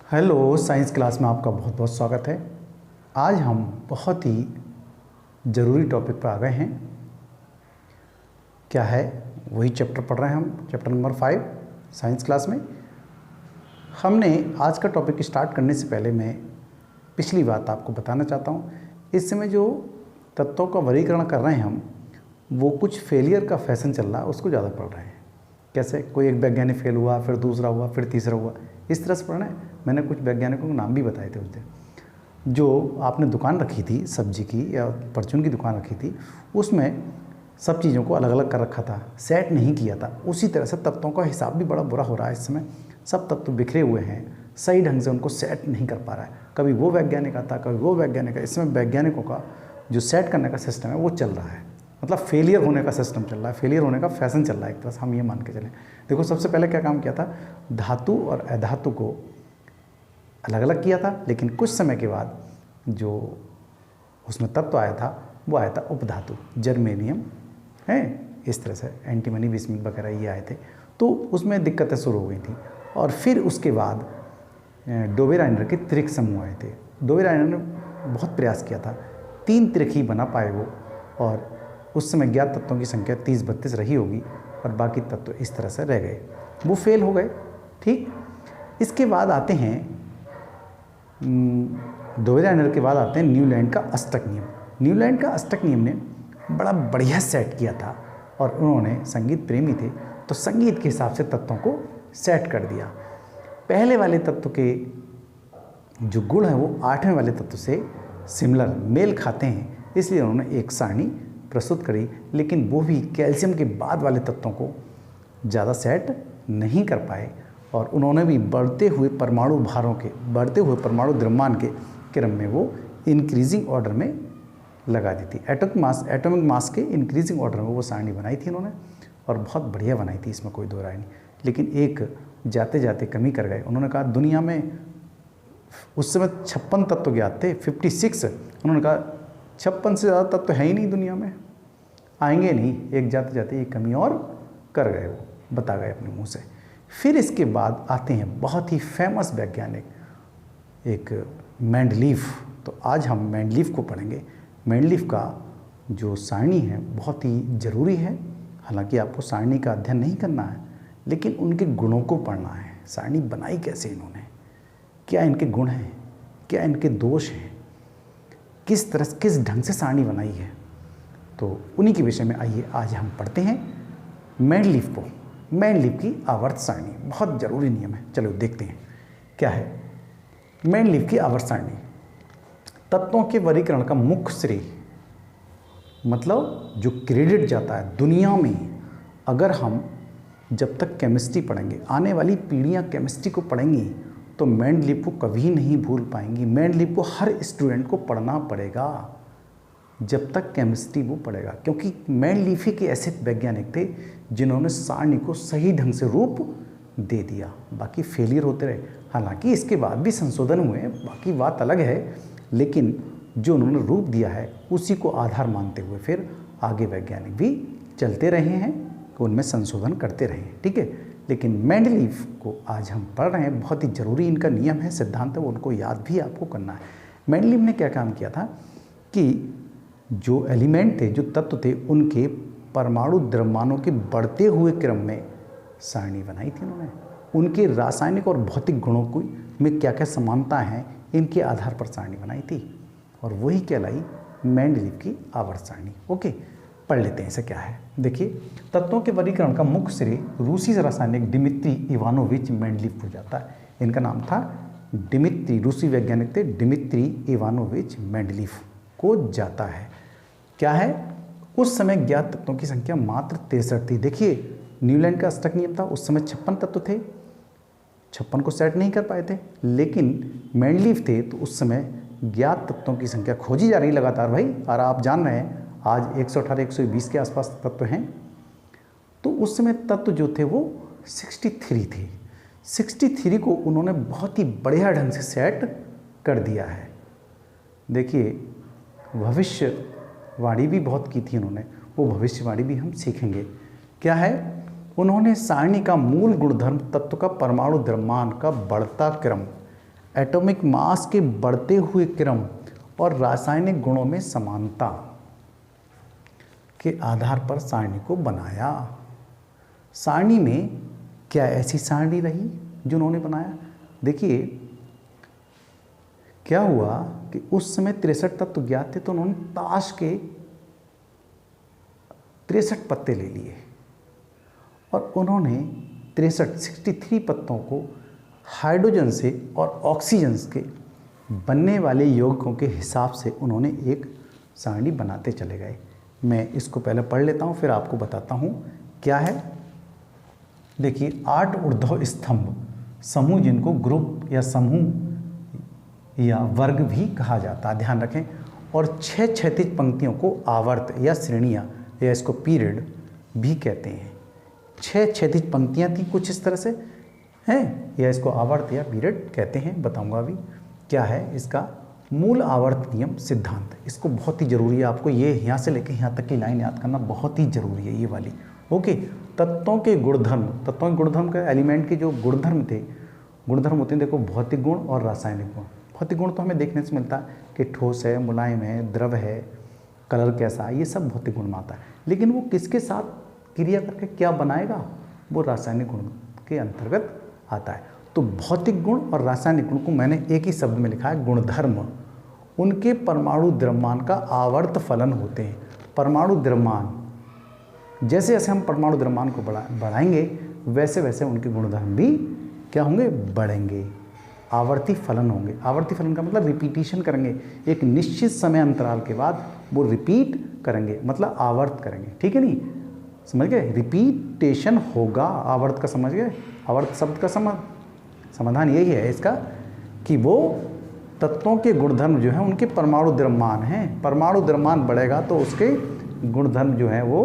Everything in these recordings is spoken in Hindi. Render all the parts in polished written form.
हेलो, साइंस क्लास में आपका बहुत बहुत स्वागत है। आज हम बहुत ही ज़रूरी टॉपिक पर आ गए हैं। क्या है? वही चैप्टर पढ़ रहे हैं हम, चैप्टर नंबर 5 साइंस क्लास में। हमने आज का टॉपिक स्टार्ट करने से पहले मैं पिछली बात आपको बताना चाहता हूँ। इस समय जो तत्वों का वर्गीकरण कर रहे हैं हम, वो कुछ फेलियर का फैशन चल रहा है, उसको ज़्यादा पढ़ रहे हैं। कैसे? कोई एक वैज्ञानिक फेल हुआ, फिर दूसरा हुआ, फिर तीसरा हुआ, इस तरह से पढ़ रहे हैं। मैंने कुछ वैज्ञानिकों के नाम भी बताए थे उस दिन। जो आपने दुकान रखी थी सब्जी की या परचून की दुकान रखी थी, उसमें सब चीज़ों को अलग अलग कर रखा था, सेट नहीं किया था। उसी तरह से तत्वों का हिसाब भी बड़ा बुरा हो रहा है इस समय। सब तत्व बिखरे हुए हैं, सही ढंग से उनको सेट नहीं कर पा रहा है। कभी वो वैज्ञानिक आता, कभी वो वैज्ञानिक आता। इसमें वैज्ञानिकों का जो सेट करने का सिस्टम है वो चल रहा है, मतलब फेलियर होने का सिस्टम चल रहा है, फेलियर होने का फैशन चल रहा है एक तरह से, हम ये मान के चलें। देखो, सबसे पहले क्या काम किया था, धातु और अधातु को अलग अलग किया था, लेकिन कुछ समय के बाद जो उसमें तत्व आया था वो आया था उपधातु, जर्मेनियम है, इस तरह से एंटीमनी, बिस्मिल वगैरह ये आए थे। तो उसमें दिक्कतें शुरू हो गई थी। और फिर उसके बाद डोबेराइनर के त्रिक समूह आए थे। डोबेराइनर ने बहुत प्रयास किया था, 3 त्रिक ही बना पाए वो, और उस समय ज्ञात तत्वों की संख्या 30-32 रही होगी, और बाकी तत्व इस तरह से रह गए, वो फेल हो गए। ठीक, इसके बाद आते हैं डोबेराइनर के बाद आते हैं न्यूलैंड का अष्टक नियम। न्यूलैंड का अष्टक नियम ने बड़ा बढ़िया सेट किया था, और उन्होंने, संगीत प्रेमी थे तो संगीत के हिसाब से तत्वों को सेट कर दिया। पहले वाले तत्व के जो गुण हैं वो 8वें वाले तत्व से सिमिलर, मेल खाते हैं, इसलिए उन्होंने एक सारणी प्रस्तुत करी। लेकिन वो भी कैल्शियम के बाद वाले तत्वों को ज़्यादा सेट नहीं कर पाए, और उन्होंने भी बढ़ते हुए परमाणु भारों के, बढ़ते हुए परमाणु द्रव्यमान के क्रम में वो इंक्रीजिंग ऑर्डर में लगा दी थी। एटॉमिक मास के इंक्रीजिंग ऑर्डर में वो सारणी बनाई थी उन्होंने, और बहुत बढ़िया बनाई थी, इसमें कोई दो राय नहीं। लेकिन एक जाते जाते कमी कर गए। उन्होंने कहा दुनिया में उस समय 56 तत्व ज्ञात थे, 56। उन्होंने कहा 56 से ज़्यादा तत्व है ही नहीं दुनिया में, आएंगे नहीं। एक जाते जाते एक कमी और कर गए, वो बता गए अपने मुंह से। फिर इसके बाद आते हैं बहुत ही फेमस वैज्ञानिक, एक मेंडलीफ। तो आज हम मेंडलीफ को पढ़ेंगे। मेंडलीफ का जो सारणी है बहुत ही ज़रूरी है। हालांकि आपको सारणी का अध्ययन नहीं करना है, लेकिन उनके गुणों को पढ़ना है। सारणी बनाई कैसे इन्होंने, क्या इनके गुण हैं, क्या इनके दोष हैं, किस तरह, किस ढंग से सारणी बनाई है, तो उन्हीं के विषय में आइए आज हम पढ़ते हैं मेंडलीफ को। मेंडलीफ की आवर्त सारणी बहुत ज़रूरी नियम है। चलो देखते हैं क्या है मेंडलीफ की आवर्त सारणी। तत्वों के वर्गीकरण का मुख्य श्रेय, मतलब जो क्रेडिट जाता है दुनिया में, अगर हम जब तक केमिस्ट्री पढ़ेंगे, आने वाली पीढ़ियां केमिस्ट्री को पढ़ेंगी, तो मेंडलीफ को कभी नहीं भूल पाएंगी। मेंडलीफ को हर स्टूडेंट को पढ़ना पड़ेगा जब तक केमिस्ट्री वो पढ़ेगा, क्योंकि मेंडलीफ ही के ऐसे वैज्ञानिक थे जिन्होंने सारणी को सही ढंग से रूप दे दिया। बाकी फेलियर होते रहे, हालांकि इसके बाद भी संशोधन हुए, बाकी बात अलग है, लेकिन जो उन्होंने रूप दिया है उसी को आधार मानते हुए फिर आगे वैज्ञानिक भी चलते रहे हैं, कि उनमें संशोधन करते रहे हैं। ठीक है, लेकिन मेंडलीफ को आज हम पढ़ रहे हैं, बहुत ही ज़रूरी इनका नियम है, सिद्धांत है, वो उनको याद भी आपको करना है। मेंडलीफ ने क्या काम किया था कि जो एलिमेंट थे, जो तत्व थे, उनके परमाणु द्रव्यमानों के बढ़ते हुए क्रम में सारणी बनाई थी उन्होंने। उनके रासायनिक और भौतिक गुणों को में क्या क्या समानता हैं, इनके आधार पर सारणी बनाई थी, और वही कहलाई मेंडलीफ की आवर्त सारणी। ओके, पढ़ लेते हैं इसे क्या है। देखिए, तत्वों के वर्गीकरण का मुख्य श्रेय रूसी रासायनिक डिमित्री इवानोविच मेंडलीफ को जाता है। इनका नाम था डिमित्री, रूसी वैज्ञानिक थे डिमित्री इवानोविच मेंडलीफ को जाता है। क्या है? उस समय ज्ञात तत्वों की संख्या मात्र 63 थी। देखिए, न्यूलैंड का अष्टक नियम था, उस समय 56 तत्व थे, 56 को सेट नहीं कर पाए थे। लेकिन मेंडलीफ थे तो उस समय ज्ञात तत्वों की संख्या खोजी जा रही लगातार भाई, और आप जान रहे हैं आज 118-120 के आसपास तत्व हैं। तो उस समय तत्व जो थे वो 63 थे। 63 को उन्होंने बहुत ही बढ़िया ढंग से सेट कर दिया है। देखिए, भविष्यवाणी भी बहुत की थी उन्होंने, वो भविष्यवाणी भी हम सीखेंगे। क्या है? उन्होंने सारणी का मूल गुणधर्म तत्व का परमाणु द्रव्यमान का बढ़ता क्रम एटॉमिक मास के बढ़ते हुए क्रम और रासायनिक गुणों में समानता के आधार पर सारणी को बनाया। सारणी में क्या ऐसी सारणी रही जो उन्होंने बनाया? देखिए क्या हुआ कि उस समय 63 तत्व ज्ञात थे, तो उन्होंने ताश के 63 पत्ते ले लिए और उन्होंने 63 पत्तों को हाइड्रोजन से और ऑक्सीजन के बनने वाले यौगिकों के हिसाब से उन्होंने एक सारणी बनाते चले गए। मैं इसको पहले पढ़ लेता हूँ, फिर आपको बताता हूँ क्या है। देखिए 8 ऊर्ध्व स्तंभ समूह, जिनको ग्रुप या समूह या वर्ग भी कहा जाता है, ध्यान रखें, और 6 क्षैतिज पंक्तियों को आवर्त या श्रेणियाँ या इसको पीरियड भी कहते हैं। 6 क्षैतिज पंक्तियाँ थी कुछ इस तरह से हैं, या इसको आवर्त या पीरियड कहते हैं। बताऊंगा अभी क्या है इसका मूल आवर्त नियम सिद्धांत। इसको बहुत ही जरूरी है, आपको ये यहाँ से लेकर यहाँ तक की लाइन याद करना बहुत ही जरूरी है, ये वाली। ओके, तत्वों के गुणधर्म, तत्वों के गुणधर्म का एलिमेंट के जो गुणधर्म थे, गुणधर्म होते हैं देखो भौतिक गुण और रासायनिक गुण। भौतिक गुण तो हमें देखने से मिलता है कि ठोस है, मुलायम है, द्रव है, कलर कैसा है, ये सब भौतिक गुण में आता है। लेकिन वो किसके साथ क्रिया करके क्या बनाएगा, वो रासायनिक गुण के अंतर्गत आता है। तो भौतिक गुण और रासायनिक गुण को मैंने एक ही शब्द में लिखा है गुणधर्म। उनके परमाणु द्रव्यमान का आवर्त फलन होते हैं। परमाणु द्रव्यमान, जैसे जैसे हम परमाणु द्रव्यमान को बढ़ाएंगे वैसे वैसे उनके गुणधर्म भी क्या होंगे, बढ़ेंगे, आवर्ती फलन होंगे। आवर्ती फलन का मतलब रिपीटिशन करेंगे, एक निश्चित समय अंतराल के बाद वो रिपीट करेंगे, मतलब आवर्त करेंगे। ठीक है, नहीं समझ गए, रिपीटेशन होगा, आवर्त का समझ गए। आवर्त शब्द का समाधान यही है इसका कि वो तत्वों के गुणधर्म जो हैं उनके परमाणु द्रव्यमान हैं, परमाणु द्रव्यमान बढ़ेगा तो उसके गुणधर्म जो हैं वो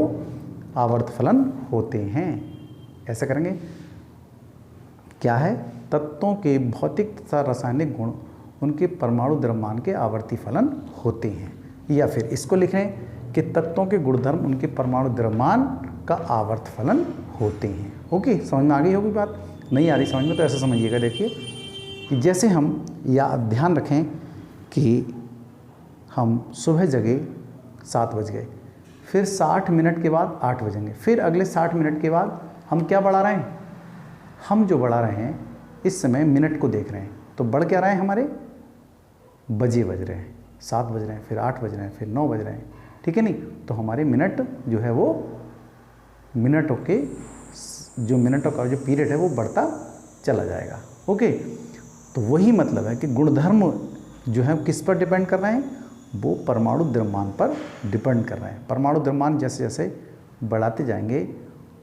आवर्त फलन होते हैं। ऐसा करेंगे, क्या है, तत्वों के भौतिक तथा रासायनिक गुण उनके परमाणु द्रव्यमान के आवर्ती फलन होते हैं। या फिर इसको लिख रहे हैं कि तत्वों के गुणधर्म उनके परमाणु द्रव्यमान का आवर्त फलन होते हैं। ओके, समझ में आ गई होगी बात? नहीं आ रही समझ में तो ऐसा समझिएगा। देखिए कि जैसे हम या ध्यान रखें कि हम सुबह जगे 7 बज गए, फिर 60 मिनट के बाद 8 बजेंगे, फिर अगले 60 मिनट के बाद हम क्या बढ़ा रहे हैं, हम जो बढ़ा रहे हैं इस समय मिनट को देख रहे हैं, तो बढ़ क्या रहे हैं, हमारे बजे बज रहे हैं, 7 बज रहे हैं, फिर 8 बज रहे हैं, फिर 9 बज रहे हैं। ठीक है, नहीं तो हमारे मिनट जो है वो मिनटों के जो मिनटों का जो पीरियड है वो बढ़ता चला जाएगा। ओके, तो वही मतलब है कि गुणधर्म जो है किस पर डिपेंड कर रहे हैं, वो परमाणु द्रव्यमान पर डिपेंड कर रहे हैं। परमाणु द्रव्यमान जैसे जैसे बढ़ाते जाएंगे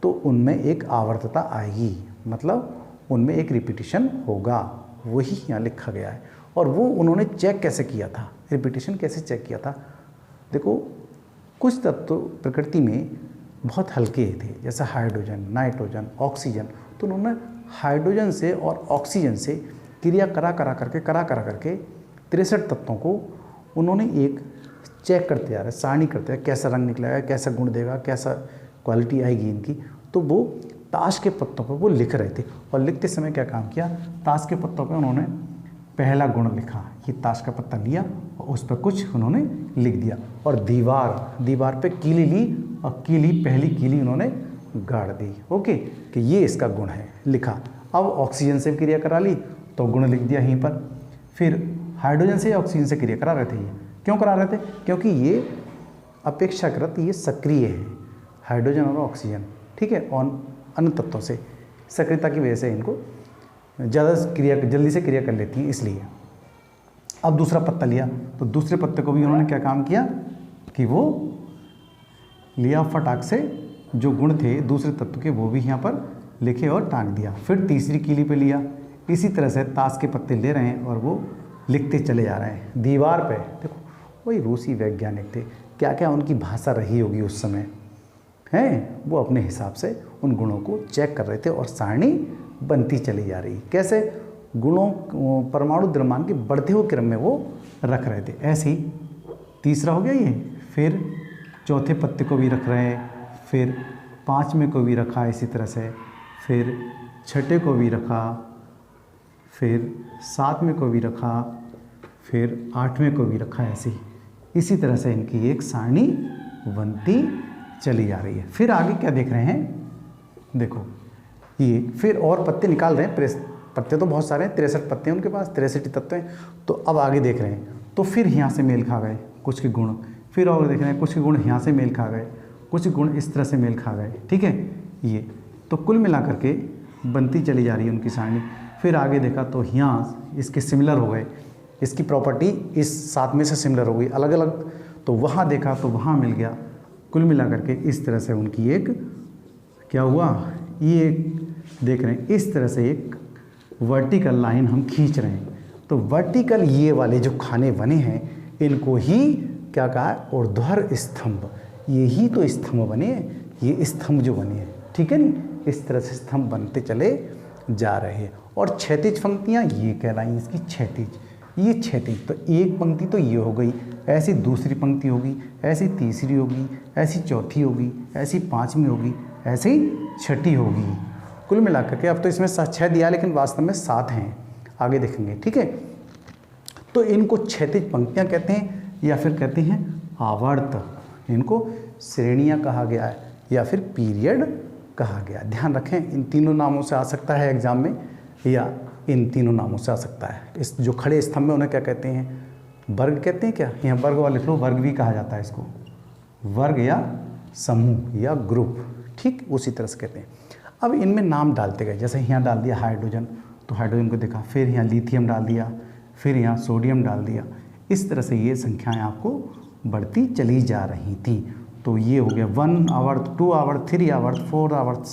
तो उनमें एक आवर्तता आएगी, मतलब उनमें एक रिपीटिशन होगा, वही यहाँ लिखा गया है। और वो उन्होंने चेक कैसे किया था, रिपीटिशन कैसे चेक किया था। देखो कुछ तत्व प्रकृति में बहुत हल्के थे, जैसे हाइड्रोजन, नाइट्रोजन, ऑक्सीजन, तो उन्होंने हाइड्रोजन से और ऑक्सीजन से क्रिया करा करके 63 तत्वों को उन्होंने एक चेक करते आ रहे, सारणी करते हैं, कैसा रंग निकलेगा, कैसा गुण देगा, कैसा क्वालिटी आएगी इनकी। तो वो ताश के पत्तों पर वो लिख रहे थे, और लिखते समय क्या काम किया, ताश के पत्तों पर उन्होंने पहला गुण लिखा, ये ताश का पत्ता लिया और उस पर कुछ उन्होंने लिख दिया, और दीवार पे कीली ली और पहली कीली उन्होंने गाड़ दी। ओके, कि ये इसका गुण है, लिखा। अब ऑक्सीजन से क्रिया करा ली तो गुण लिख दिया यहीं पर। फिर हाइड्रोजन से ऑक्सीजन से क्रिया करा रहे थे, ये क्यों करा रहे थे, क्योंकि ये अपेक्षाकृत ये सक्रिय है, हाइड्रोजन और ऑक्सीजन। ठीक है, और अन्य तत्वों से सक्रियता की वजह से इनको ज़्यादा जल्दी से क्रिया कर लेती हैं, इसलिए। अब दूसरा पत्ता लिया तो दूसरे पत्ते को भी उन्होंने क्या काम किया कि वो लिया, फटाक से जो गुण थे दूसरे तत्व के वो भी यहाँ पर लिखे और टांग दिया। फिर तीसरी कीली पे लिया, इसी तरह से ताश के पत्ते ले रहे हैं और वो लिखते चले जा रहे हैं दीवार पे। देखो वही रूसी वैज्ञानिक थे, क्या क्या उनकी भाषा रही होगी उस समय, हैं वो अपने हिसाब से उन गुणों को चेक कर रहे थे और सारणी बनती चली जा रही। कैसे, गुणों परमाणु द्रव्यमान के बढ़ते हुए क्रम में वो रख रहे थे। ऐसे ही तीसरा हो गया ये, फिर चौथे पत्ते को भी रख रहे हैं, फिर 5वें को भी रखा इसी तरह से, फिर 6ठे को भी रखा, फिर 7वें को भी रखा, फिर 8वें को भी रखा, ऐसे ही इसी तरह से इनकी एक सारणी बनती चली जा रही है। फिर आगे क्या देख रहे हैं, देखो ये फिर और पत्ते निकाल रहे हैं, पत्ते तो बहुत सारे हैं, 63 पत्ते हैं उनके पास, 63 तत्व हैं। तो अब आगे देख रहे हैं, तो फिर यहाँ से मेल खा गए कुछ के गुण, फिर और देख रहे हैं कुछ के गुण यहाँ से मेल खा गए, कुछ गुण इस तरह से मेल खा गए, ठीक है। ये तो कुल मिला करके बनती चली जा रही है उनकी सारणी। फिर आगे देखा तो यहाँ इसके सिमिलर हो गए, इसकी प्रॉपर्टी इस 7 में से सिमिलर हो गई अलग अलग, तो वहाँ देखा तो वहाँ मिल गया। कुल मिला करके इस तरह से उनकी एक क्या हुआ, ये देख रहे हैं इस तरह से एक वर्टिकल लाइन हम खींच रहे हैं। तो वर्टिकल ये वाले जो खाने बने हैं इनको ही क्या कहा है, ऊर्ध्वाधर स्तंभ। ये ही तो स्तंभ बने हैं, ये स्तंभ जो बने हैं, ठीक है नी, इस तरह से स्तंभ बनते चले जा रहे हैं। और क्षैतिज पंक्तियाँ ये कहलाई इसकी क्षैतिज, ये क्षैतिज। तो एक पंक्ति तो ये हो गई, ऐसी दूसरी पंक्ति होगी, ऐसी तीसरी होगी, ऐसी चौथी होगी, ऐसी 5वीं होगी, ऐसे ही 6ठी होगी। कुल मिलाकर के अब तो इसमें 6 दिया लेकिन वास्तव में 7 हैं, आगे देखेंगे, ठीक है। तो इनको क्षैतिज पंक्तियाँ कहते हैं या फिर कहते हैं आवर्त, इनको श्रेणियाँ कहा गया है या फिर पीरियड कहा गया। ध्यान रखें, इन तीनों नामों से आ सकता है एग्जाम में, या इन तीनों नामों से आ सकता है। इस जो खड़े स्तंभ में उन्हें क्या कहते हैं, वर्ग कहते हैं क्या, यहाँ वर्ग वाले लिख लो, वर्ग भी कहा जाता है इसको, वर्ग या समूह या ग्रुप, ठीक उसी तरह से कहते हैं। अब इनमें नाम डालते गए, जैसे यहाँ डाल दिया हाइड्रोजन, तो हाइड्रोजन को देखा, फिर यहाँ लिथियम डाल दिया, फिर यहाँ सोडियम डाल दिया, इस तरह से ये संख्याएं आपको बढ़ती चली जा रही थी। तो ये हो गया 1 आवर्त, 2 आवर्त, 3 आवर्त, 4 आवर्त,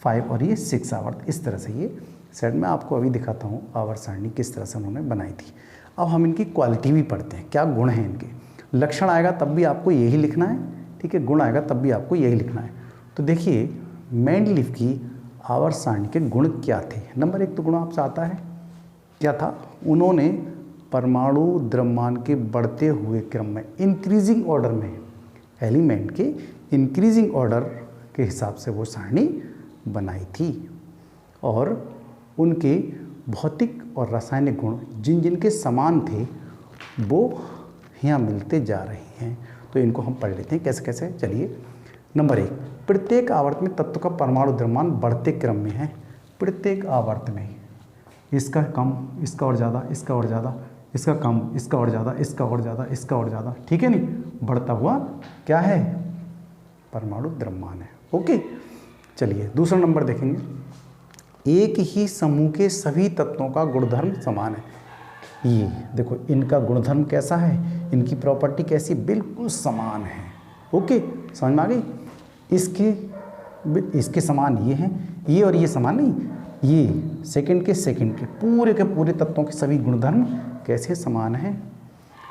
5 और ये 6 आवर्त। इस तरह से ये सेट में आपको अभी दिखाता हूँ आवर्त सारणी किस तरह से उन्होंने बनाई थी। अब हम इनकी क्वालिटी भी पढ़ते हैं, क्या गुण हैं इनके। लक्षण आएगा तब भी आपको यही लिखना है, ठीक है, गुण आएगा तब भी आपको यही लिखना है। तो देखिए मेंडलीफ की आवर्त सारणी के गुण क्या थे। नंबर 1 तो गुण आपसे आता है, क्या था, उन्होंने परमाणु द्रव्यमान के बढ़ते हुए क्रम में, इंक्रीजिंग ऑर्डर में, एलिमेंट के इंक्रीजिंग ऑर्डर के हिसाब से वो सारणी बनाई थी। और उनके भौतिक और रासायनिक गुण जिन जिन के समान थे वो यहाँ मिलते जा रहे हैं। तो इनको हम पढ़ लेते हैं कैसे कैसे। चलिए, नंबर 1, प्रत्येक आवर्त में तत्व का परमाणु द्रव्यमान बढ़ते क्रम में है। प्रत्येक आवर्त में इसका कम, इसका और ज़्यादा, इसका और ज़्यादा, इसका कम, इसका और ज़्यादा, इसका और ज़्यादा, इसका और ज़्यादा, ठीक है नहीं, बढ़ता हुआ क्या है, परमाणु द्रव्यमान है। ओके, चलिए दूसरा नंबर देखेंगे, एक ही समूह के सभी तत्वों का गुणधर्म समान है। ये देखो इनका गुणधर्म कैसा है, इनकी प्रॉपर्टी कैसी, बिल्कुल समान है। ओके, समझ में आ गई। इसके समान ये हैं, ये और ये समान नहीं, ये सेकंड के पूरे तत्वों के सभी गुणधर्म कैसे समान हैं,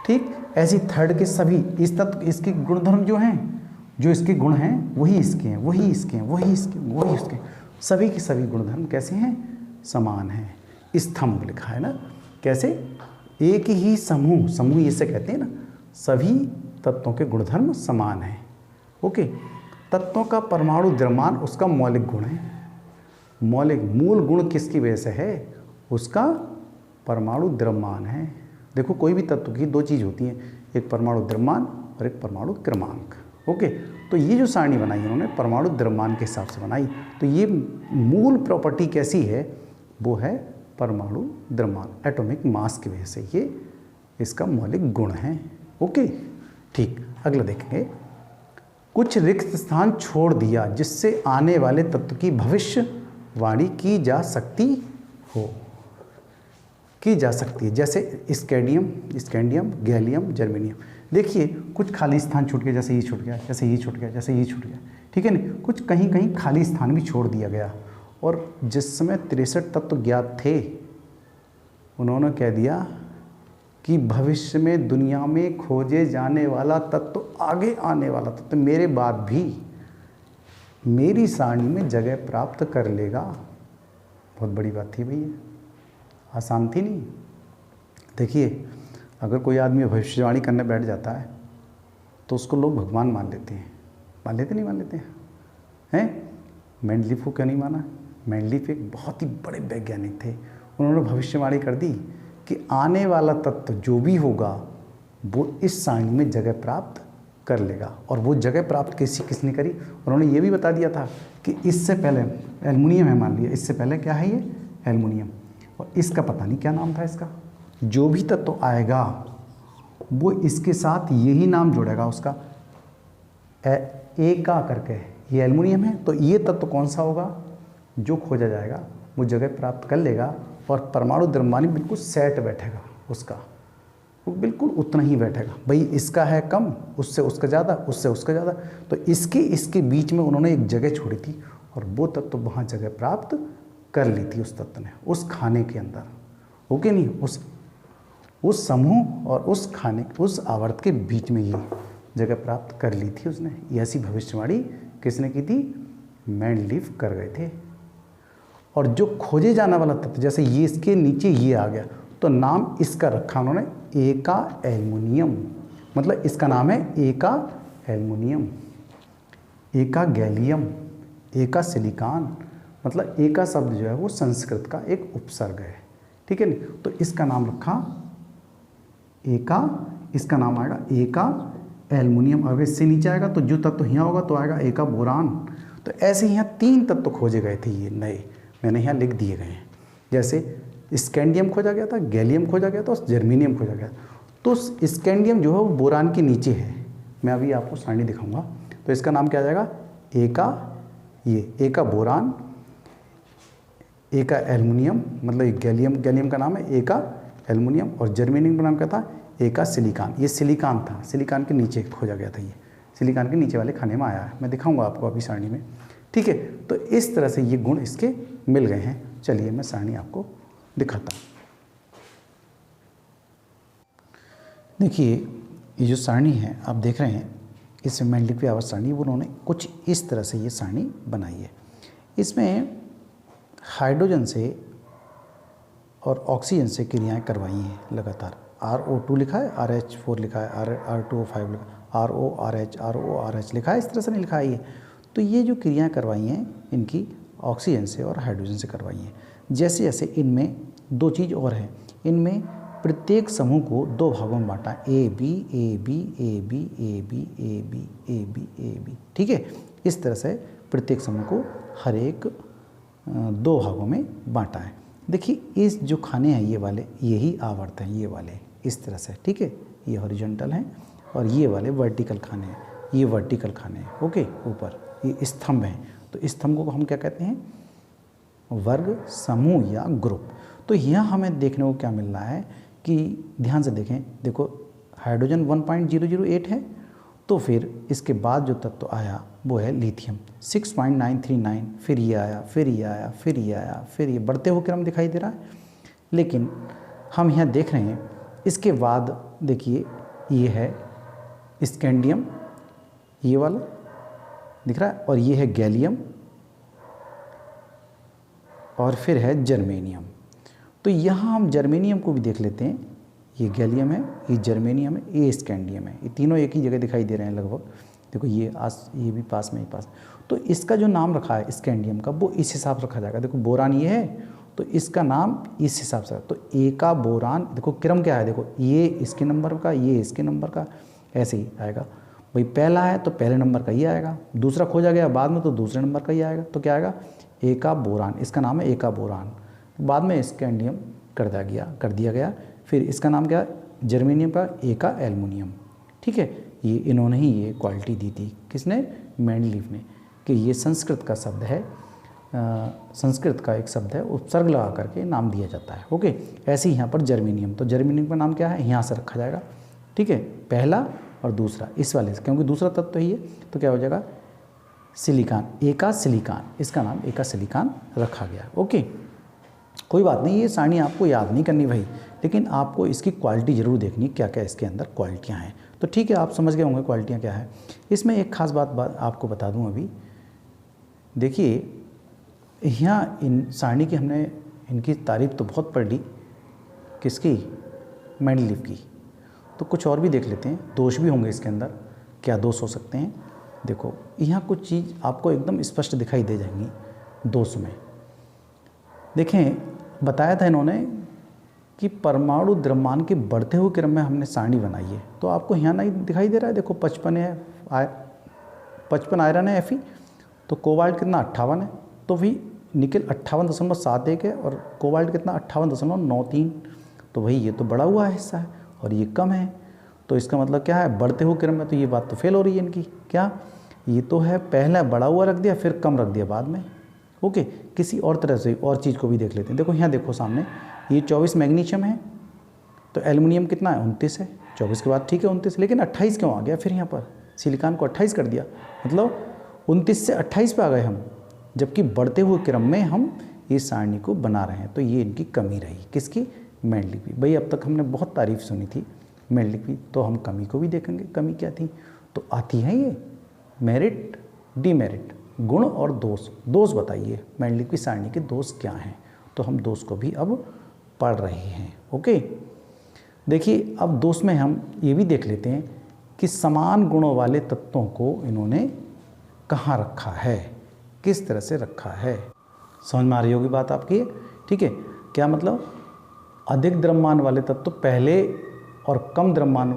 ठीक। ऐसी थर्ड के सभी इस तत्व, इसके गुणधर्म जो हैं, जो इसके गुण हैं वही इसके हैं, वही इसके हैं, वही इसके, वही इसके, सभी के सभी गुणधर्म कैसे हैं, समान हैं। स्तंभ लिखा है ना, कैसे, एक ही समूह, समूह इसे कहते हैं ना, सभी तत्वों के गुणधर्म समान हैं। ओके, तत्वों का परमाणु द्रव्यमान उसका मौलिक गुण है। मौलिक मूल गुण किसकी वजह से है, उसका परमाणु द्रव्यमान है। देखो कोई भी तत्व की 2 चीज़ होती हैं, एक परमाणु द्रव्यमान और एक परमाणु क्रमांक। ओके, तो ये जो सारणी बनाई उन्होंने परमाणु द्रव्यमान के हिसाब से बनाई। तो ये मूल प्रॉपर्टी कैसी है, वो है परमाणु द्रव्यमान, एटॉमिक मास की वजह से ये इसका मौलिक गुण है। ओके, ठीक। अगला देखेंगे, कुछ रिक्त स्थान छोड़ दिया जिससे आने वाले तत्व की भविष्यवाणी की जा सकती हो, की जा सकती है, जैसे स्कैंडियम, गैलियम, जर्मेनियम। देखिए कुछ खाली स्थान छूट गया, जैसे ये छूट गया, जैसे ये छूट गया, जैसे ये छूट गया, ठीक है ना। कुछ कहीं कहीं खाली स्थान भी छोड़ दिया गया। और जिस समय 63 तत्व ज्ञात थे, उन्होंने कह दिया कि भविष्य में दुनिया में खोजे जाने वाला तत्व, आगे आने वाला तत्व मेरे बाद भी मेरी सारणी में जगह प्राप्त कर लेगा। बहुत बड़ी बात थी भैया, आसान थी नहीं। देखिए अगर कोई आदमी भविष्यवाणी करने बैठ जाता है तो उसको लोग भगवान मान लेते हैं। मान लेते नहीं मान लेते हैं? मेंडलीफ को क्यों नहीं माना? मेंडलीफ एक बहुत ही बड़े वैज्ञानिक थे। उन्होंने भविष्यवाणी कर दी कि आने वाला तत्व जो भी होगा वो इस सारणी में जगह प्राप्त कर लेगा। और वो जगह प्राप्त किसने करी? उन्होंने ये भी बता दिया था कि इससे पहले एल्युमिनियम है, मान लिया इससे पहले क्या है, ये एल्युमिनियम, और इसका पता नहीं क्या नाम था इसका। जो भी तत्व आएगा वो इसके साथ यही नाम जोड़ेगा उसका, एका करके। ये एल्युमिनियम है तो ये तत्व कौन सा होगा? जो खोजा जाएगा वो जगह प्राप्त कर लेगा और परमाणु द्रव्यमान बिल्कुल सेट बैठेगा उसका, वो बिल्कुल उतना ही बैठेगा। भाई इसका है कम, उससे उसका ज़्यादा, उससे उसका ज़्यादा, तो इसके बीच में उन्होंने एक जगह छोड़ी थी और वो तत्व वहाँ जगह प्राप्त कर ली थी उस तत्व ने, उस खाने के अंदर, ओके नहीं, उस समूह और उस खाने, उस आवर्त के बीच में ये जगह प्राप्त कर ली थी उसने। ये ऐसी भविष्यवाणी किसने की थी? मेंडलीफ कर गए थे। और जो खोजे जाने वाला तत्व, जैसे ये इसके नीचे ये आ गया तो नाम इसका रखा उन्होंने एका एल्युमिनियम, मतलब इसका नाम है एका एल्युमिनियम, एका गैलियम, एका सिलिकॉन, मतलब एका शब्द जो है वो संस्कृत का एक उपसर्ग है, ठीक है नहीं। तो इसका नाम रखा एका, इसका नाम आएगा एका एल्युमिनियम। अगर इससे नीचे आएगा तो जो तत्व यहाँ होगा तो आएगा एका बोरान। तो ऐसे यहाँ 3 तत्व खोजे गए थे, ये नए मैंने यहाँ लिख दिए गए हैं। जैसे स्कैंडियम खोजा गया था, गैलियम खोजा गया था और जर्मेनियम खोजा गया। तो स्कैंडियम जो है वो बोरान के नीचे है, मैं अभी आपको सारणी दिखाऊंगा। तो इसका नाम क्या आ जाएगा? एका, ये एका बोरान, एका एल्युमिनियम, मतलब गैलियम का नाम है एका एल्युमिनियम, और जर्मेनियम का नाम क्या था? एका सिलिकॉन। ये सिलिकॉन था, सिलिकॉन के नीचे खोजा गया था, ये सिलिकॉन के नीचे वाले खाने में आया है, मैं दिखाऊंगा आपको अभी सारणी में, ठीक है। तो इस तरह से ये गुण इसके मिल गए हैं। चलिए मैं सारणी आपको दिखाता हूँ। देखिए ये जो सारणी है आप देख रहे हैं, इसमें मेंडलीफ की आवर्त सारणी, वो उन्होंने कुछ इस तरह से ये सारणी बनाई है। इसमें हाइड्रोजन से और ऑक्सीजन से क्रियाएं करवाई हैं लगातार। RO2 लिखा है, RH4 लिखा है, R2O5 लिखा है, RORH लिखा है, इस तरह से नहीं लिखा है ये। तो ये जो क्रियाएं करवाई हैं इनकी ऑक्सीजन से और हाइड्रोजन से करवाई हैं। जैसे जैसे इनमें 2 चीज़ और हैं, इनमें प्रत्येक समूह को 2 भागों में बांटा, A B A B A B A B A B A B A B, ठीक है। इस तरह से प्रत्येक समूह को हर एक 2 भागों में बांटा है। देखिए इस जो खाने हैं ये वाले, यही आवर्त हैं ये वाले, इस तरह से, ठीक है। ये हॉरिजॉन्टल हैं और ये वाले वर्टिकल खाने हैं, ये वर्टिकल खाने हैं, ओके। ऊपर ये स्तंभ हैं, तो स्तंभ को हम क्या कहते हैं? वर्ग, समूह या ग्रुप। तो यहाँ हमें देखने को क्या मिल रहा है कि ध्यान से देखें, देखो हाइड्रोजन 1.008 है, तो फिर इसके बाद जो तत्व आया वो है लिथियम 6.939, फिर ये आया, फिर ये आया, फिर ये आया, फिर ये बढ़ते हुए क्रम दिखाई दे रहा है। लेकिन हम यहाँ देख रहे हैं इसके बाद देखिए ये है स्कैंडियम, ये वाला दिख रहा है, और ये है गैलियम, और फिर है जर्मेनियम। तो यहाँ हम जर्मेनियम को भी देख लेते हैं, ये गैलियम है, ये जर्मेनियम है, ये स्कैंडियम है, ये तीनों एक ही जगह दिखाई दे रहे हैं लगभग। देखो ये भी पास में ही पास। तो इसका जो नाम रखा है स्कैंडियम का वो इस हिसाब से रखा जाएगा। देखो बोरान ये है तो इसका नाम इस हिसाब से, तो एका बोरान, देखो क्रम क्या है, देखो ये इसके नंबर का, ये इसके नंबर का, ऐसे ही आएगा। भाई पहला है तो पहले नंबर का ही आएगा, दूसरा खोजा गया बाद में तो दूसरे नंबर का ही आएगा। तो क्या आएगा? एका बोरान, इसका नाम है एका बोरान। बाद में स्कैंडियम कर दिया गया। फिर इसका नाम क्या? जर्मेनियम का एका एल्युमिनियम, ठीक है। ये इन्होंने ही ये क्वालिटी दी थी, किसने? मेंडलीफ ने, कि ये संस्कृत का शब्द है, संस्कृत का एक शब्द है, उपसर्ग लगा करके नाम दिया जाता है, ओके। ऐसे ही यहाँ पर जर्मेनियम, तो जर्मेनियम का नाम क्या है? यहाँ से रखा जाएगा, ठीक है। पहला और दूसरा इस वाले से, क्योंकि दूसरा तत्व तो ही है, तो क्या हो जाएगा? सिलिकॉन, एका सिलिकॉन, इसका नाम एका सिलिकॉन रखा गया, ओके। कोई बात नहीं, ये सारणी आपको याद नहीं करनी भाई, लेकिन आपको इसकी क्वालिटी ज़रूर देखनी, क्या क्या इसके अंदर क्वालिटियाँ हैं। तो ठीक है, आप समझ गए होंगे क्वालिटियाँ क्या है। इसमें एक खास बात आपको बता दूं अभी। देखिए यहाँ इन सारणी की हमने इनकी तारीफ तो बहुत पढ़ ली, किसकी? मेंडलीफ की। तो कुछ और भी देख लेते हैं, दोष भी होंगे इसके अंदर, क्या दोष हो सकते हैं। देखो यहाँ कुछ चीज़ आपको एकदम स्पष्ट दिखाई दे जाएंगी दोष में। देखें बताया था इन्होंने कि परमाणु द्रव्यमान के बढ़ते हुए क्रम में हमने सारणी बनाई है। तो आपको यहाँ नहीं दिखाई दे रहा है, देखो 55 है, 55 आयरन है Fe, तो कोबाल्ट कितना 58 है, तो भी निकल 58.71 है और कोबाल्ट कितना 58.93, तो भाई ये तो बढ़ा हुआ हिस्सा है और ये कम है। तो इसका मतलब क्या है, बढ़ते हुए क्रम में, तो ये बात तो फेल हो रही है इनकी। क्या ये तो है पहले बढ़ा हुआ रख दिया फिर कम रख दिया बाद में। ओके, किसी और तरह से और चीज़ को भी देख लेते हैं। देखो यहाँ देखो सामने, ये 24 मैग्नीशियम है, तो एल्युमिनियम कितना है 29 है, 24 के बाद ठीक है 29, लेकिन 28 क्यों आ गया फिर यहाँ पर, सिलिकॉन को 28 कर दिया, मतलब 29 से 28 पे आ गए हम, जबकि बढ़ते हुए क्रम में हम इस सारणी को बना रहे हैं। तो ये इनकी कमी रही, किसकी, मेंडलीव की। भाई अब तक हमने बहुत तारीफ सुनी थी मेंडलीव की, तो हम कमी को भी देखेंगे, कमी क्या थी। तो आती है ये मेरिट, डीमेरिट, गुण और दोष। दोष बताइए मेंडलीव की सारणी के दोष क्या हैं, तो हम दोष को भी अब पढ़ रहे हैं। ओके, देखिए अब दोष में हम ये भी देख लेते हैं कि समान गुणों वाले तत्वों को इन्होंने कहाँ रखा है, किस तरह से रखा है। समझ में आ रही होगी बात आपकी, ठीक है। क्या मतलब, अधिक द्रव्यमान वाले तत्व पहले और कम द्रव्यमान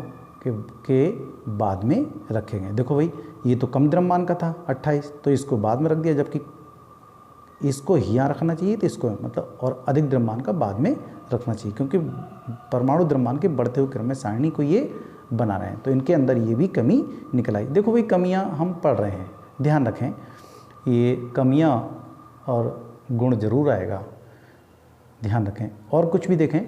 के बाद में रखे गए। देखो भाई ये तो कम द्रव्यमान का था 28, तो इसको बाद में रख दिया, जबकि इसको यहाँ रखना चाहिए, तो इसको मतलब और अधिक द्रव्यमान का बाद में रखना चाहिए, क्योंकि परमाणु द्रव्यमान के बढ़ते हुए क्रम में सारणी को ये बना रहे हैं। तो इनके अंदर ये भी कमी निकल आई। देखो भाई कमियाँ हम पढ़ रहे हैं, ध्यान रखें, ये कमियाँ और गुण जरूर आएगा, ध्यान रखें। और कुछ भी देखें,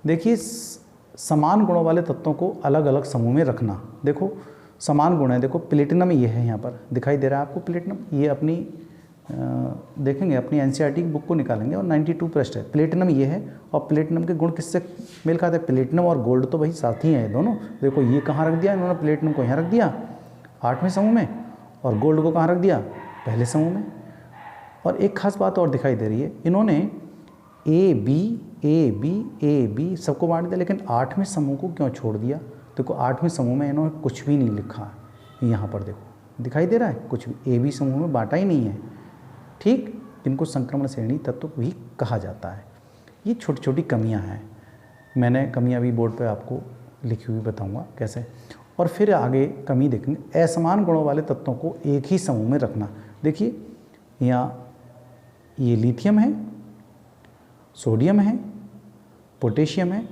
देखिए समान गुणों वाले तत्वों को अलग अलग समूह में रखना। देखो समान गुण है, देखो प्लेटिनम ये है, यहाँ पर दिखाई दे रहा है आपको प्लेटिनम, ये अपनी देखेंगे अपनी NCERT की बुक को निकालेंगे और 92 पृष्ठ है, प्लेटिनम ये है। और प्लेटिनम के गुण किससे मेल खाते हैं, प्लेटिनम और गोल्ड तो भाई साथ ही हैं दोनों। देखो ये कहाँ रख दिया इन्होंने, प्लेटिनम को यहाँ रख दिया 8वें समूह में, और गोल्ड को कहाँ रख दिया, पहले समूह में। और एक खास बात और दिखाई दे रही है, इन्होंने ए बी सबको बांट दिया, लेकिन 8वें समूह को क्यों छोड़ दिया। देखो 8वें समूह में इन्होंने कुछ भी नहीं लिखा, यहाँ पर देखो दिखाई दे रहा है, कुछ भी AB समूह में बांटा ही नहीं है, ठीक। इनको संक्रमण श्रेणी तत्व भी कहा जाता है। ये छोटी छोटी कमियां हैं, मैंने कमियां भी बोर्ड पे आपको लिखी हुई बताऊंगा कैसे। और फिर आगे कमी देखेंगे, असमान गुणों वाले तत्वों को एक ही समूह में रखना। देखिए यहाँ ये लिथियम है, सोडियम है, पोटेशियम है,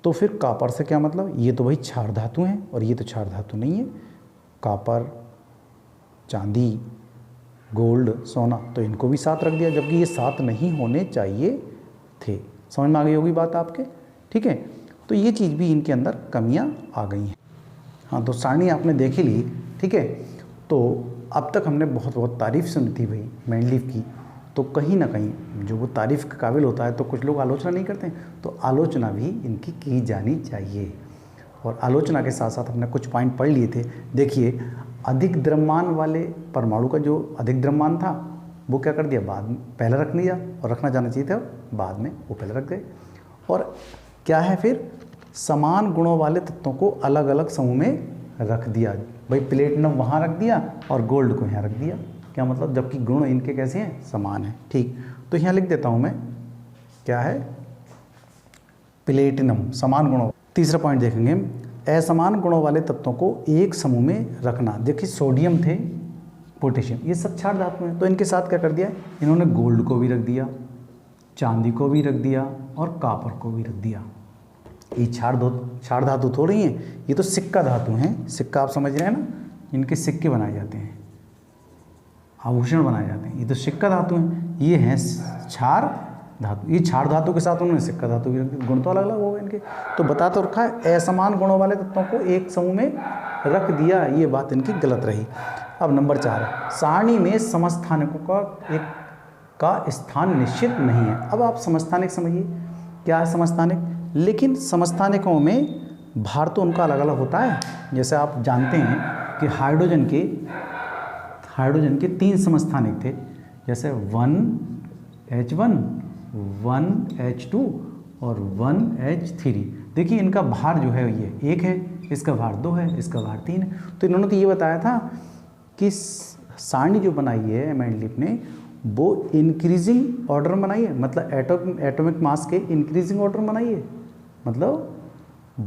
तो फिर कॉपर से क्या मतलब, ये तो भाई क्षार धातु हैं और ये तो क्षार धातु नहीं है। कॉपर, चांदी, गोल्ड, सोना, तो इनको भी साथ रख दिया, जबकि ये साथ नहीं होने चाहिए थे। समझ में आ गई होगी बात आपके, ठीक है। तो ये चीज़ भी इनके अंदर कमियां आ गई हैं। हाँ, तो सारणी आपने देख ही ली, ठीक है। तो अब तक हमने बहुत बहुत तारीफ़ सुनी थी भाई मेंडलीव की, तो कहीं ना कहीं जो वो तारीफ़ के काबिल होता है, तो कुछ लोग आलोचना नहीं करते हैं, तो आलोचना भी इनकी की जानी चाहिए। और आलोचना के साथ साथ हमने कुछ पॉइंट पढ़ लिए थे। देखिए अधिक द्रव्यमान वाले परमाणु का जो अधिक द्रव्यमान था वो क्या कर दिया, बाद में पहले रख लिया, और रखना जाना चाहिए था बाद में, वो पहले रख गए। और क्या है फिर, समान गुणों वाले तत्वों को अलग अलग समूह में रख दिया। भाई प्लेटिनम वहाँ रख दिया और गोल्ड को यहाँ रख दिया, क्या मतलब, जबकि गुण इनके कैसे हैं, समान हैं, ठीक। तो यहाँ लिख देता हूँ मैं, क्या है, प्लेटिनम समान गुणों। तीसरा पॉइंट देखेंगे, असमान गुणों वाले तत्वों को एक समूह में रखना। देखिए सोडियम थे, पोटेशियम, ये सब क्षार धातु हैं, तो इनके साथ क्या कर दिया इन्होंने, गोल्ड को भी रख दिया, चांदी को भी रख दिया और कॉपर को भी रख दिया। ये क्षार धातु थोड़ी हैं, ये तो सिक्का धातु हैं। सिक्का आप समझ रहे हैं ना, इनके सिक्के बनाए जाते हैं, आभूषण बनाए जाते हैं, ये तो सिक्का धातु हैं। ये हैं क्षार धातु, ये क्षार धातु के साथ उन्होंने सिक्का धातु भी रख दिया, गुण तो अलग अलग हो गए इनके। तो बता तो रखा है, असमान गुणों वाले तत्वों को एक समूह में रख दिया, ये बात इनकी गलत रही। अब नंबर 4, सारणी में समस्थानिकों का स्थान निश्चित नहीं है। अब आप समस्थानिक समझिए, क्या है समस्थानिक, लेकिन समस्थानिकों में भार तो उनका अलग अलग होता है। जैसे आप जानते हैं कि हाइड्रोजन के 3 समस्थानिक थे, जैसे 1H1, 1H2 और 1H3। देखिए इनका भार जो है ये 1 है, इसका भार 2 है, इसका भार 3 है। तो इन्होंने तो ये बताया था कि सारणी जो बनाई है मेंडलीव ने, वो इंक्रीजिंग ऑर्डर बनाइए, मतलब एटॉमिक मास के इंक्रीजिंग ऑर्डर बनाइए, मतलब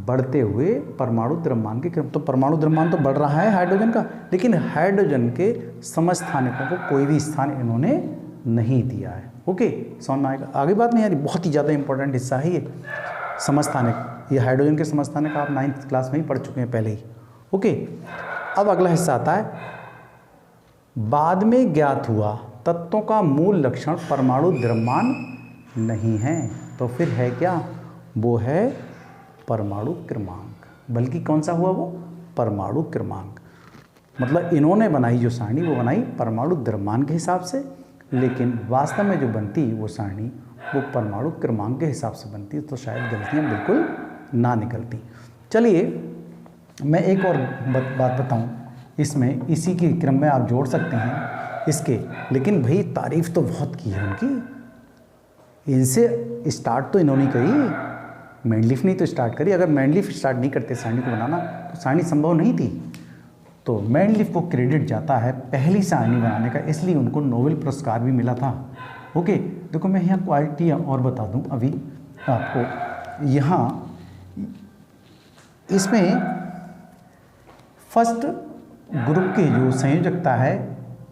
बढ़ते हुए परमाणु द्रव्यमान के क्रम। तो परमाणु द्रव्यमान तो बढ़ रहा है हाइड्रोजन का, लेकिन हाइड्रोजन के समस्थानिकों को कोई भी स्थान इन्होंने नहीं दिया है। ओके, समझ में आएगा? आगे बात नहीं आ रही, बहुत ही ज़्यादा इंपॉर्टेंट हिस्सा है ये समस्थानिक। ये हाइड्रोजन के समस्थानिक आप 9th क्लास में ही पढ़ चुके हैं पहले ही। ओके, अब अगला हिस्सा आता है, बाद में ज्ञात हुआ तत्वों का मूल लक्षण परमाणु द्रव्यमान नहीं है, तो फिर है क्या? वो है परमाणु क्रमांक। बल्कि कौन सा हुआ वो? परमाणु क्रमांक। मतलब इन्होंने बनाई जो सारणी वो बनाई परमाणु द्रव्यमान के हिसाब से, लेकिन वास्तव में जो बनती वो सारणी वो परमाणु क्रमांक के हिसाब से बनती, तो शायद गलतियाँ बिल्कुल ना निकलती। चलिए मैं एक और बात बताऊं, इसमें इसी के क्रम में आप जोड़ सकते हैं इसके, लेकिन भाई तारीफ तो बहुत की है उनकी, इनसे स्टार्ट तो इन्होंने करी, मैंडलीफ ने तो स्टार्ट करी। अगर मैंडलीफ स्टार्ट नहीं करते सारणी को बनाना तो सारणी संभव नहीं थी। तो मैंडलीफ को क्रेडिट जाता है पहली सारणी बनाने का, इसलिए उनको नोबेल पुरस्कार भी मिला था। ओके, देखो मैं यहाँ क्वालिटी और बता दूँ अभी आपको। यहाँ इसमें फर्स्ट ग्रुप की जो संयोजकता है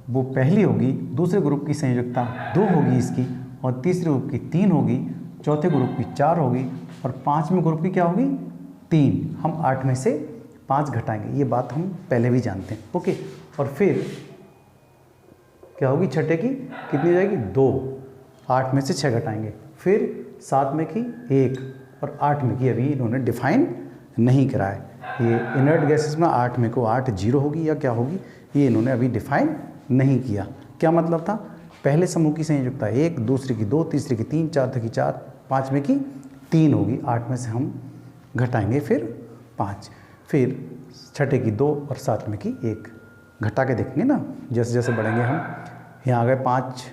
वो पहली होगी, दूसरे ग्रुप की संयोजकता 2 होगी इसकी, और तीसरे ग्रुप की 3 होगी, चौथे ग्रुप की 4 होगी, और 5वें ग्रुप की क्या होगी? 3। हम 8 में से 5 घटाएंगे, ये बात हम पहले भी जानते हैं। ओके, और फिर क्या होगी? छठे की कितनी जाएगी? 2। 8 में से 6 घटाएंगे, फिर 7 में की 1, और 8 में की अभी इन्होंने डिफाइन नहीं करा है। ये इनर्ट गैसेस में 8 में को 8 जीरो होगी या क्या होगी, ये इन्होंने अभी डिफाइन नहीं किया। क्या मतलब था? पहले समूह की संयोजकता 1, दूसरे की 2, तीसरे की 3, चौथे की 4, 5वें की 3 होगी। 8 में से हम घटाएंगे फिर 5, फिर छठे की 2 और 7वें की 1 घटा के देखेंगे ना, जैसे जैसे बढ़ेंगे हम। यहाँ आ गए 5,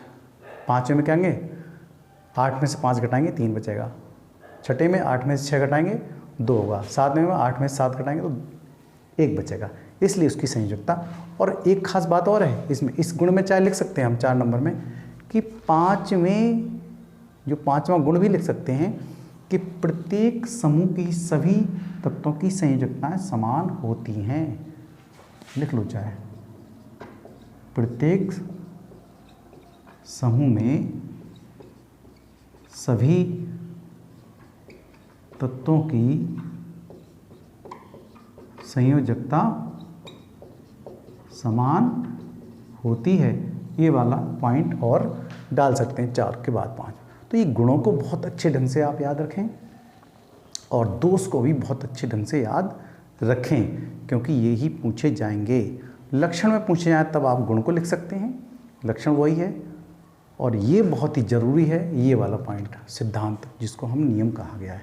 5वें में क्या आएंगे? 8 में से 5 घटाएंगे 3 बचेगा, छठे में 8 में से 6 घटाएंगे 2 होगा, 7वें में 8 में से 7 घटाएंगे तो 1 बचेगा, इसलिए उसकी संयोजकता। और एक खास बात और है इसमें, इस गुण में चाहे लिख सकते हैं हम 4 नंबर में कि 5 में जो 5वां गुण भी लिख सकते हैं कि प्रत्येक समूह की सभी तत्वों की संयोजकताएं समान होती हैं। लिख लो चाहे, प्रत्येक समूह में सभी तत्वों की संयोजकता समान होती है। ये वाला पॉइंट और डाल सकते हैं 4 के बाद 5। तो ये गुणों को बहुत अच्छे ढंग से आप याद रखें और दोष को भी बहुत अच्छे ढंग से याद रखें, क्योंकि ये ही पूछे जाएंगे। लक्षण में पूछे जाए तब आप गुण को लिख सकते हैं, लक्षण वही है। और ये बहुत ही ज़रूरी है, ये वाला पॉइंट सिद्धांत, जिसको हम नियम कहा गया है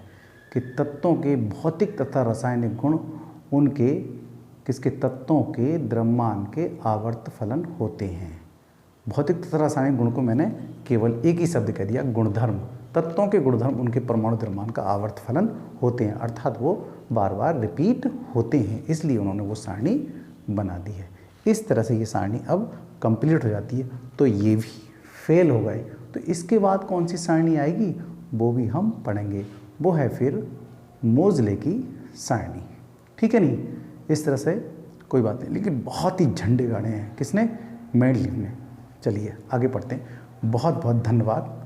कि तत्वों के भौतिक तथा रासायनिक गुण उनके किसके तत्वों के द्रव्यमान के आवर्त फलन होते हैं। भौतिक तथा रासायनिक गुण को मैंने केवल एक ही शब्द कह दिया, गुणधर्म। तत्वों के गुणधर्म उनके परमाणु द्रव्यमान का आवर्त फलन होते हैं, अर्थात वो बार बार रिपीट होते हैं, इसलिए उन्होंने वो सारणी बना दी है। इस तरह से ये सारणी अब कंप्लीट हो जाती है। तो ये भी फेल हो गए, तो इसके बाद कौन सी सारणी आएगी वो भी हम पढ़ेंगे, वो है फिर मोजले की सारणी। ठीक है नहीं, इस तरह से कोई बात नहीं, लेकिन बहुत ही झंडे गाड़े हैं किसने? मेंडलीफ ने। चलिए आगे पढ़ते हैं। बहुत बहुत धन्यवाद।